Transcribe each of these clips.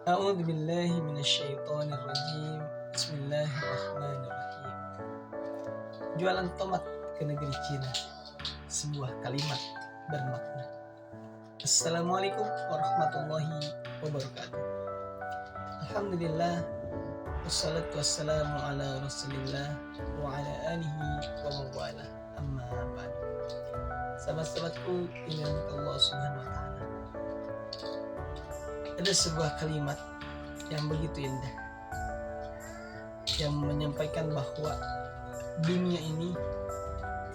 A'udzu billahi minasyaitonir rajim. Bismillahirrahmanirrahim. Jualan tomat ke negeri Cina. Sebuah kalimat bermakna. Assalamualaikum warahmatullahi wabarakatuh. Alhamdulillah, wassalatu wassalamu ala Rasulillah wa ala alihi wa mawala. Amma ba'd. Sahabat-sahabatku yang Allah Subhanahu wa taala. Ada sebuah kalimat yang begitu indah yang menyampaikan bahwa dunia ini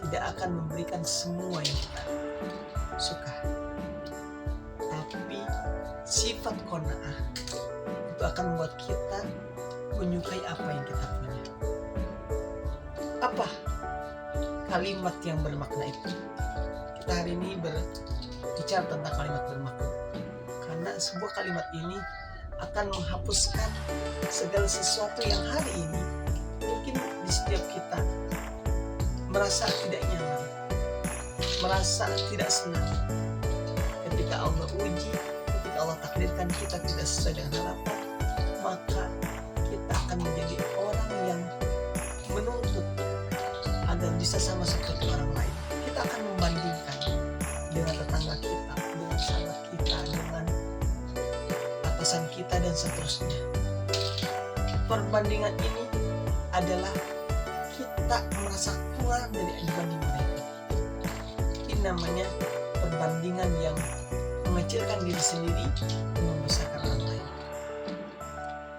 tidak akan memberikan semua yang kita suka, tapi sifat qanaah itu akan membuat kita menyukai apa yang kita punya. Apa kalimat yang bermakna itu? Kita hari ini berbicara tentang kalimat bermakna, karena sebuah kalimat ini akan menghapuskan segala sesuatu yang hari ini mungkin di setiap kita merasa tidak nyaman, merasa tidak senang. Ketika Allah uji, ketika Allah takdirkan kita tidak sesuai dengan harapan, maka kita akan menjadi orang yang menuntut agar bisa sama seperti orang lain. Kita akan membandingkan dengan tetangga kita, dengan sahabat kita, dengan atasan kita, dan seterusnya. Perbandingan ini adalah kita merasa kurang dari dibanding mereka. Ini namanya perbandingan yang mengecilkan diri sendiri dan membesarkan orang lain.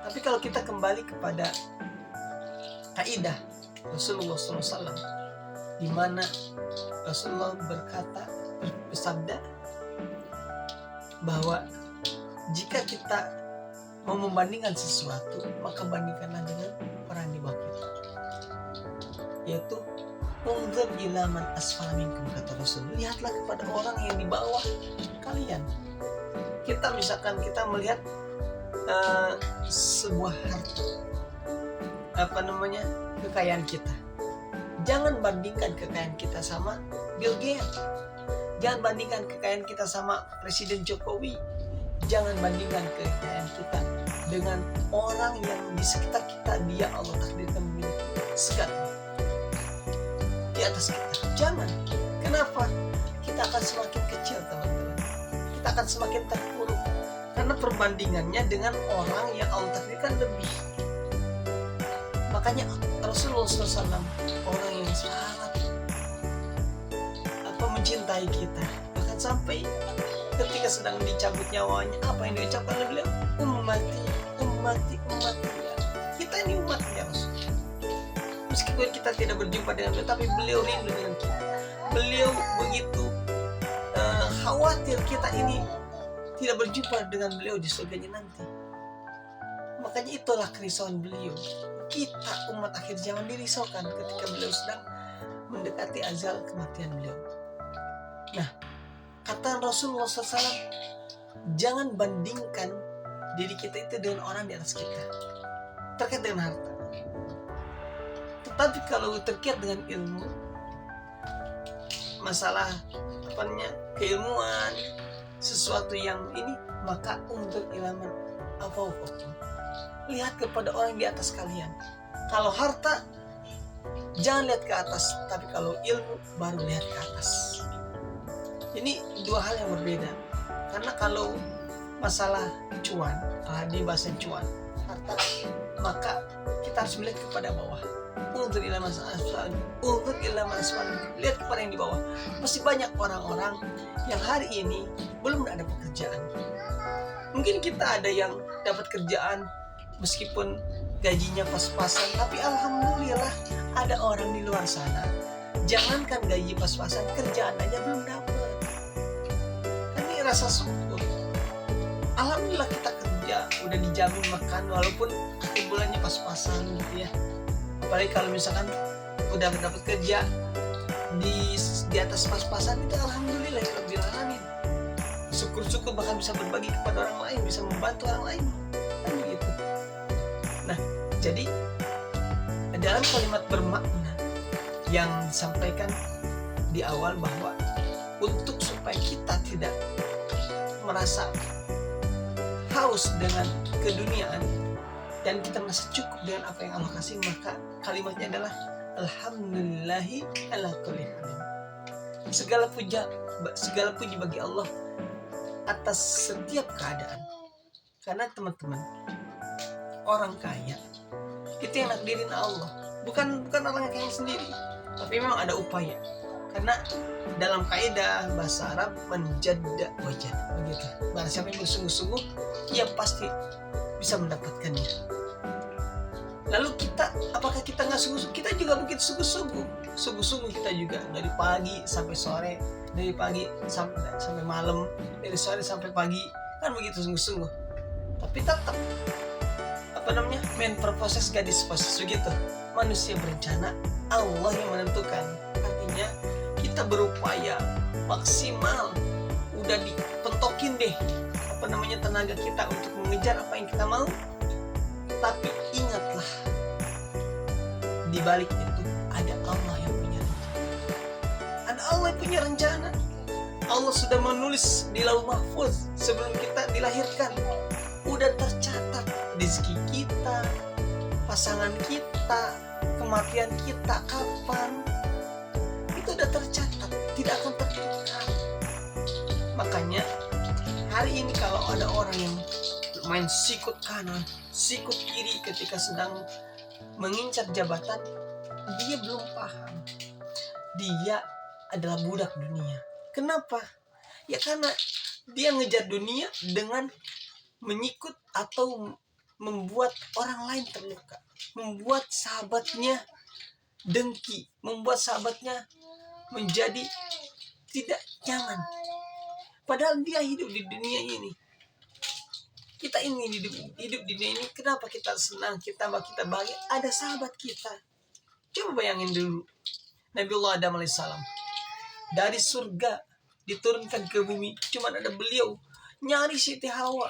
Tapi kalau kita kembali kepada kaidah Rasulullah SAW, di mana Rasulullah bersabda bahwa jika kita mau membandingkan sesuatu, maka bandingkanlah dengan orang di bawah kita, yaitu unzur ila man asfala minkum, kata Rasul. Lihatlah kepada orang yang di bawah kalian. Kita misalkan kita melihat sebuah harta, kekayaan kita. Jangan bandingkan kekayaan kita sama Bill Gates. Jangan bandingkan kekayaan kita sama Presiden Jokowi. Jangan bandingkan kekayaan kita dengan orang yang di sekitar kita, dia Allah takdirkan memiliki segala di atas kita. Jangan. Kenapa? Kita akan semakin kecil, teman-teman. Kita akan semakin terpuruk karena perbandingannya dengan orang yang Allah takdirkan lebih. Makanya Rasulullah SAW orang yang sangat mencintai kita, bahkan sampai ketika sedang dicabut nyawanya, apa yang diucapkan oleh beliau? Ummati. Kita ini umatnya Rasul. Meskipun kita tidak berjumpa dengan beliau, tapi beliau rindu dengan kita. Beliau begitu khawatir kita ini tidak berjumpa dengan beliau di surganya nanti. Makanya itulah kerisauan beliau. Kita umat akhir zaman dirisaukan ketika beliau sedang mendekati ajal kematian beliau. Nah, kata Rasulullah SAW, jangan bandingkan diri kita itu dengan orang di atas kita terkait dengan harta. Tetapi kalau terkait dengan ilmu, masalah keilmuan, sesuatu yang ini, maka untuk ilaman apa? Lihat kepada orang di atas kalian. Kalau harta, jangan lihat ke atas, tapi kalau ilmu baru lihat ke atas. Ini dua hal yang berbeda. Karena kalau masalah cuan, di bahasa cuan, harta, maka kita harus melihat kepada bawah. Untuk ilmu asfal, lihat kepada yang di bawah. Masih banyak orang-orang yang hari ini belum ada pekerjaan. Mungkin kita ada yang dapat kerjaan meskipun gajinya pas-pasan, tapi alhamdulillah ada orang di luar sana, jangankan gaji pas-pasan, kerjaan aja belum dapat. Rasa syukur, alhamdulillah kita kerja udah dijamin makan walaupun akhir bulannya pas-pasan gitu ya. Apalagi kalau misalkan udah dapat kerja di atas pas-pasan, itu alhamdulillah rabbil alamin. Syukur-syukur bahkan bisa berbagi kepada orang lain, bisa membantu orang lain, kan begitu. Nah, jadi dalam kalimat bermakna yang disampaikan di awal bahwa untuk supaya kita tidak merasa haus dengan keduniaan dan kita merasa cukup dengan apa yang Allah kasih, maka kalimatnya adalah alhamdulillahi ala kulli hal. Segala puji bagi Allah atas setiap keadaan. Karena teman-teman, orang kaya itu yang nakdirin Allah, bukan orang yang kaya sendiri, tapi memang ada upaya. Karena dalam kaidah bahasa Arab menjadda wajad, begitu. Barang siapa yang bersungguh-sungguh, ia pasti bisa mendapatkannya. Lalu kita, apakah kita nggak sungguh-sungguh? Kita juga mungkin sungguh-sungguh kita juga, dari pagi sampai sore, dari pagi sampai malam, dari sore sampai pagi, kan begitu sungguh-sungguh. Tapi tetap main proses gadis proses begitu. Manusia berencana, Allah yang menentukan. Artinya kita berupaya maksimal, udah dipentokin deh tenaga kita untuk mengejar apa yang kita mau. Tapi ingatlah, di balik itu ada Allah yang punya rencana. Ada Allah yang punya rencana. Allah sudah menulis di Lauh Mahfuz sebelum kita dilahirkan. Udah tercatat rezeki kita, pasangan kita, kematian kita kapan. Itu udah tercatat, tidak akan tertukar. Makanya hari ini kalau ada orang yang main sikut kanan, sikut kiri ketika sedang mengincar jabatan, dia belum paham. Dia adalah budak dunia. Kenapa? Ya karena dia ngejar dunia dengan menyikut atau membuat orang lain terluka, membuat sahabatnya dengki, membuat sahabatnya menjadi tidak nyaman. Padahal dia hidup di dunia ini. Kita ini hidup di dunia ini, kenapa kita senang, kita bahagia? Ada sahabat kita. Coba bayangin dulu, Nabiullah Adam alaihissalam dari surga diturunkan ke bumi, cuma ada beliau nyari Siti Hawa,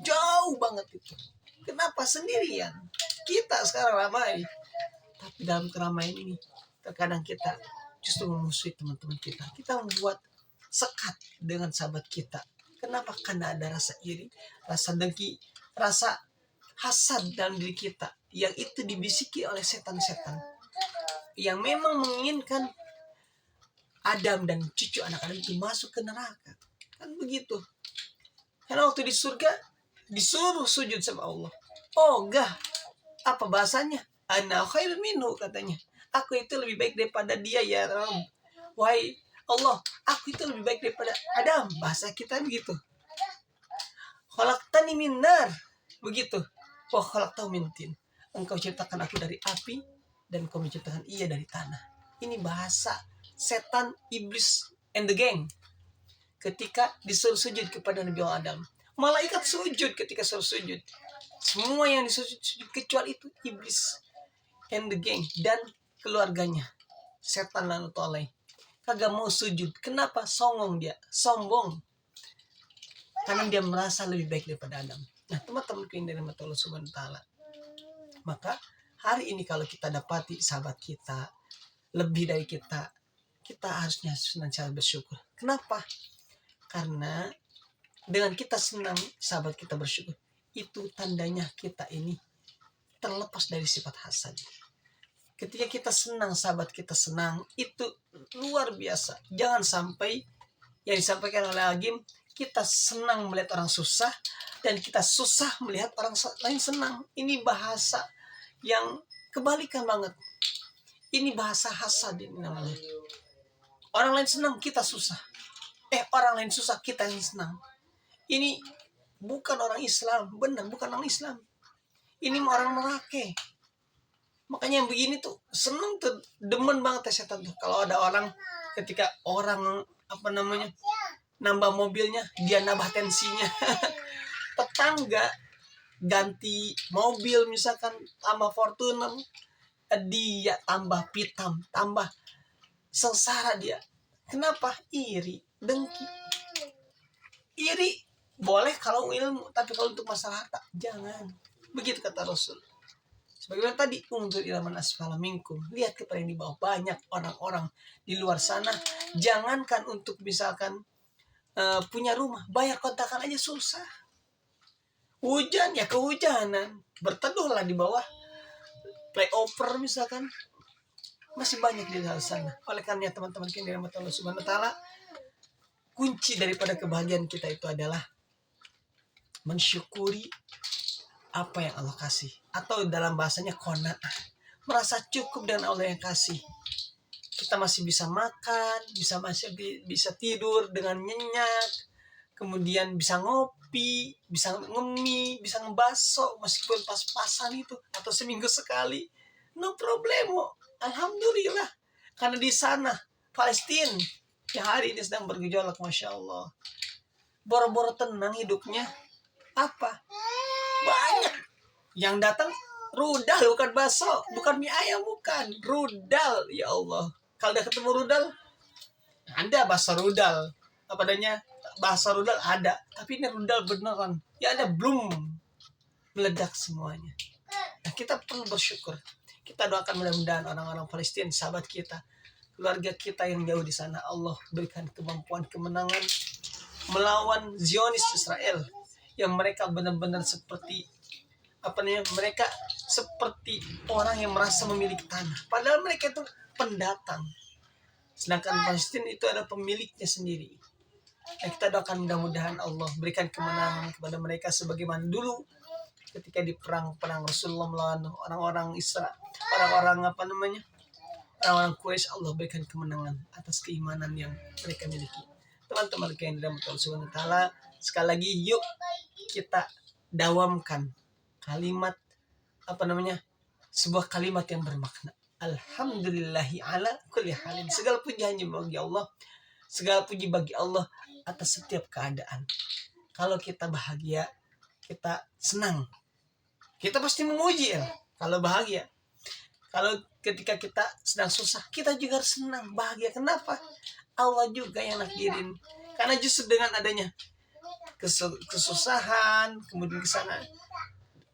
jauh banget itu. Kenapa sendirian? Kita sekarang ramai, tapi dalam keramaian ini terkadang kita justru memusuhi teman-teman kita. Kita membuat sekat dengan sahabat kita. Kenapa? Karena ada rasa iri, rasa dengki, rasa hasad dalam diri kita, yang itu dibisiki oleh setan-setan yang memang menginginkan Adam dan cucu anak Adam itu masuk ke neraka. Kan begitu. Karena waktu di surga disuruh sujud sama Allah. Oh enggak, apa bahasanya? Ana khairun minhu, katanya. Aku itu lebih baik daripada dia ya Rabb. Wahai Allah, aku itu lebih baik daripada Adam. Bahasa kita begitu. Khalaqtani min nar, begitu. Wa khalaqtahu min tin. Engkau ciptakan aku dari api dan engkau menciptakan ia dari tanah. Ini bahasa setan, iblis, and the gang. Ketika disuruh sujud kepada Nabi Adam, malaikat sujud ketika suruh sujud. Semua yang disujud kecuali itu iblis and the gang dan keluarganya. Setan lanutullah kagak mau sujud. Kenapa? Songong dia, sombong. Karena dia merasa lebih baik daripada Adam. Nah, teman-teman yang dari mata Allah Subhanahu wa taala. Maka hari ini kalau kita dapati sahabat kita lebih dari kita, kita harusnya senantiasa bersyukur. Kenapa? Karena dengan kita senang sahabat kita bersyukur, itu tandanya kita ini terlepas dari sifat hasad. Ketika kita senang, sahabat kita senang, itu luar biasa. Jangan sampai yang disampaikan oleh Agim, kita senang melihat orang susah dan kita susah melihat orang lain senang. Ini bahasa yang kebalikan banget. Ini bahasa hasad ini namanya. Orang lain senang, kita susah. Orang lain susah, kita yang senang. Ini bukan orang Islam, benar bukan orang Islam. Ini orang neraka. Makanya yang begini tuh seneng tuh, demen banget setan tuh. Kalau ada orang, ketika orang nambah mobilnya, dia nambah tensinya. Tetangga ganti mobil misalkan tambah Fortuner, dia tambah pitam, tambah sengsara dia. Kenapa? Iri, dengki. Iri boleh kalau ilmu, tapi kalau untuk masalah harta jangan. Begitu kata Rasul. Sebagaimana tadi, unzur ila man asfala minkum, lihat kepada yang di bawah. Banyak orang-orang di luar sana, jangankan untuk misalkan punya rumah, bayar kontrakan aja susah. Hujan ya kehujanan, berteduhlah di bawah flyover misalkan, masih banyak di luar sana. Oleh karena teman-teman yang dirahmati Allah Subhanahu wa taala, kunci daripada kebahagiaan kita itu adalah mensyukuri apa yang Allah kasih, atau dalam bahasanya qanaah, merasa cukup dengan Allah yang kasih. Kita masih bisa makan, masih bisa tidur dengan nyenyak, kemudian bisa ngopi, bisa ngemi, bisa ngebaso meskipun pas-pasan itu atau seminggu sekali, no problemo, alhamdulillah. Karena di sana Palestina yang hari ini sedang bergejolak, masya Allah, boro-boro tenang hidupnya, apa banyak yang datang rudal, bukan baso, bukan mie ayam, bukan rudal. Ya Allah, kalau udah ketemu rudal, ada bahasa rudal apa adanya, bahasa rudal ada, tapi ini rudal beneran ya, ada belum meledak semuanya. Nah, kita perlu bersyukur. Kita doakan mudah-mudahan orang-orang Palestina, sahabat kita, keluarga kita yang jauh di sana, Allah berikan kemampuan kemenangan melawan Zionis Israel, yang mereka benar-benar seperti mereka seperti orang yang merasa memiliki tanah, padahal mereka itu pendatang, sedangkan Palestina itu adalah pemiliknya sendiri. Nah, kita doakan mudah-mudahan Allah berikan kemenangan kepada mereka sebagaimana dulu ketika di perang Rasulullah melawan orang-orang orang-orang Quraisy. Allah berikan kemenangan atas keimanan yang mereka miliki. Teman-teman yang dirahmati Allah Subhanahu wa taala, sekali lagi yuk kita dawamkan kalimat sebuah kalimat yang bermakna alhamdulillahi ala kulli halin. Segala puji hanya bagi Allah, segala puji bagi Allah atas setiap keadaan. Kalau kita bahagia, kita senang, kita pasti memuji ya. Kalau bahagia, kalau ketika kita sedang susah, kita juga harus senang, bahagia. Kenapa? Allah juga yang nakdirin. Karena justru dengan adanya kesusahan, kemudian ke sana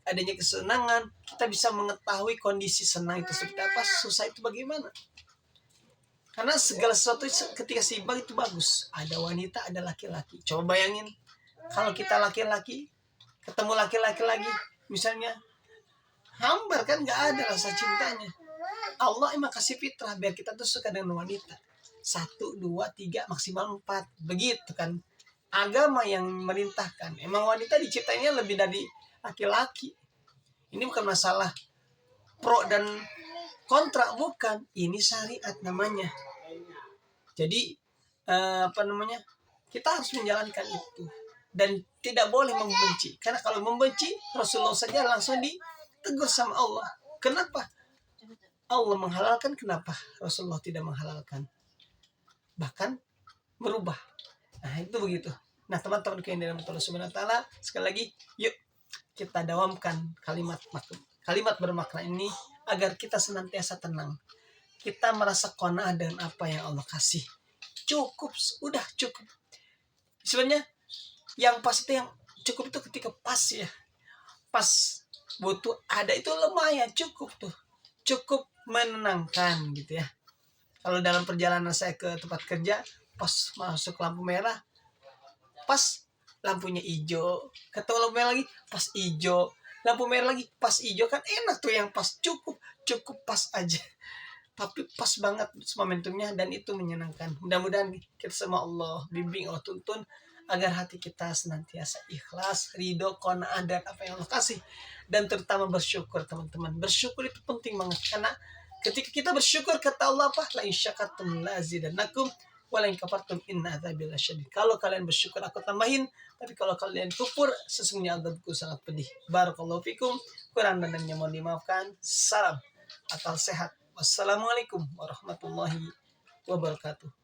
adanya kesenangan, kita bisa mengetahui kondisi senang itu seperti apa, susah itu bagaimana. Karena segala sesuatu ketika seimbang itu bagus. Ada wanita, ada laki-laki. Coba bayangin kalau kita laki-laki ketemu laki-laki lagi, misalnya hambar kan, nggak ada rasa cintanya. Allah emang kasih fitrah biar kita tuh suka dengan wanita. 1, 2, 3, maksimal 4, begitu kan. Agama yang merintahkan. Emang wanita diciptainya lebih dari laki-laki. Ini bukan masalah pro dan kontra, bukan. Ini syariat namanya. Jadi kita harus menjalankan itu dan tidak boleh membenci. Karena kalau membenci, Rasulullah saja langsung ditegur sama Allah. Kenapa Allah menghalalkan, kenapa Rasulullah tidak menghalalkan, bahkan merubah. Nah, itu begitu. Nah, teman-teman yang dirahmati Allah Subhanahu wa taala, sekali lagi yuk kita dawamkan kalimat bermakna ini agar kita senantiasa tenang. Kita merasa qanaah dengan apa yang Allah kasih. Cukup, udah cukup. Sebenarnya yang pas itu, yang cukup itu ketika pas ya. Pas butuh ada itu lumayan cukup tuh. Cukup menenangkan gitu ya. Kalau dalam perjalanan saya ke tempat kerja, pas masuk lampu merah, pas lampunya hijau, ketemu lampu merah lagi, pas hijau, lampu merah lagi, pas hijau, kan enak tuh yang pas, cukup pas aja. Tapi pas banget momentumnya dan itu menyenangkan. Mudah-mudahan kita semua Allah bimbing, Allah tuntun agar hati kita senantiasa ikhlas, ridho, qanaah dan apa yang Allah kasih, dan terutama bersyukur. Teman-teman, bersyukur itu penting banget, karena ketika kita bersyukur, kata Allah apa? La in syakartum la azidannakum wa la in kafartum inna adzabi lasyadid. Kalau kalian bersyukur aku tambahin, tapi kalau kalian kufur sesungguhnya azabku sangat pedih. Barakallahu fikum. Kurang dan yang mohon dimaafkan. Salam akal sehat. Wassalamualaikum warahmatullahi wabarakatuh.